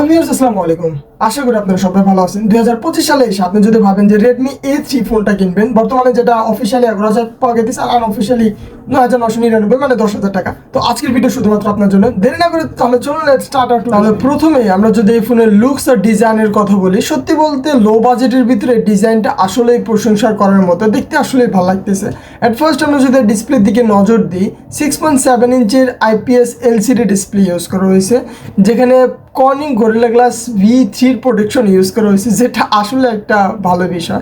Viewers আসসালামু আলাইকুম। আশা করি আপনারা সবাই ভালো আছেন। 2025 সালে এসে আপনি যদি ভাবেন যে Redmi A3 ফোনটা কিনবেন, বর্তমানে যেটা অফিশিয়ালি 11,000 পাওয়া গেছে আর আনঅফিশিয়ালি 9,999 মানে 10,000 টাকা। তো আজকের ভিডিও শুধুমাত্র আপনার জন্য। দেরি না করে তাহলে চলুন লেটস স্টার্ট আউট। তাহলে প্রথমেই আমরা যদি এই ফোনের লুকস আর ডিজাইনের কথা বলি, সত্যি বলতে লো বাজেটের ভিতরে ডিজাইনটা আসলেই প্রশংসা করার মতো, দেখতে আসলেই ভালো লাগতেছে। এট ফার্স্ট আমরা যদি ডিসপ্লের দিকে নজর দিই, 6.7 ইঞ্চের IPS LCD ডিসপ্লে ইউজ করা হয়েছে, যেখানে Corning gorilla glass V3 protection use করা হয়েছে, যেটা আসলে একটা ভালো বিষয়।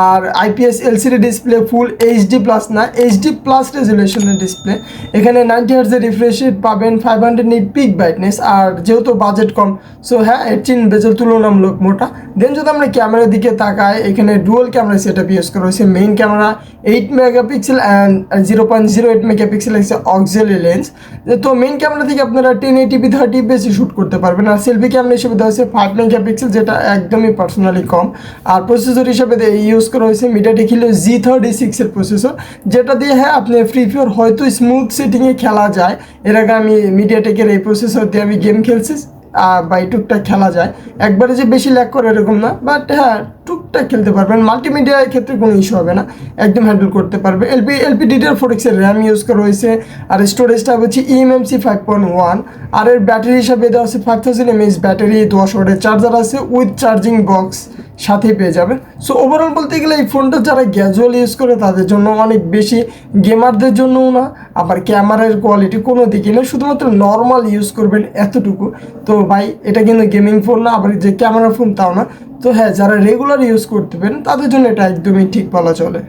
আর IPS LCD display full HD plus না, HD প্লাস রেজুলেশনের ডিসপ্লে। এখানে 90 হার্জের রিফ্রেশ রেট পাবেন, 500 নিট পিক ব্রাইটনেস। আর যেহেতু বাজেট কম, সো হ্যাঁ 18 বেজের তুলনামূলক মোটা। দেন যদি আমরা ক্যামেরার দিকে তাকাই, এখানে ডুয়াল ক্যামেরা সেটআপ ইউজ করা হয়েছে। Main camera 8 megapixel and 0.08 megapixel আছে অক্সিলারি লেন্স। তো মেইন ক্যামেরা থেকে আপনারা 1080p 30 বেশি শ্যুট করতে পারবেন। আর সেলফি ক্যামেরা হিসেবে দেওয়া হয়েছে 5 মেগাপিক্সেল, যেটা একদমই পার্সোনালি কম। আর প্রসেসর হিসেবে ইউজ করা হয়েছে MediaTek Helio G36 এর প্রসেসর, যেটা দিয়ে হ্যাঁ আপনি ফ্রি ফায়ার হয়তো স্মুথ সেটিংয়ে খেলা যায়। এর আগে আমি মিডিয়াটেকের এই প্রসেসর দিয়ে আমি গেম খেলছি বা এই টুকটাক খেলা যায়, একবারে যে বেশি ল্যাগ করে এরকম না, বাট হ্যাঁ টুকটাক খেলতে পারবেন। মাল্টিমিডিয়ার ক্ষেত্রে কোনো ইস্যু হবে না, একদম হ্যান্ডেল করতে পারবে। LPDDR4X এর র্যাম ইউজ করা হয়েছে। আর স্টোরেজটা হচ্ছে eMMC 5.1। আর এর ব্যাটারি হিসাবে দেওয়া আছে 5000 mAh ব্যাটারি, 10 ওয়াটের চার্জার আছে উইথ চার্জিং বক্স সাথেই পেয়ে যাবেন। সো ওভারঅল বলতে গেলে এই ফোনটা যারা গ্যাজুয়াল ইউজ করে তাদের জন্য অনেক বেশি, গেমারদের জন্যও না, আবার ক্যামেরার কোয়ালিটি কোনো দিকে না, শুধুমাত্র নর্মাল ইউজ করবেন এতটুকু। তো ভাই এটা কিন্তু গেমিং ফোন না, আবার যে ক্যামেরা ফোন তাও না। তো হ্যাঁ যারা রেগুলার ইউজ করতে পারেন তাদের জন্য এটা একদমই ঠিক বলা চলে।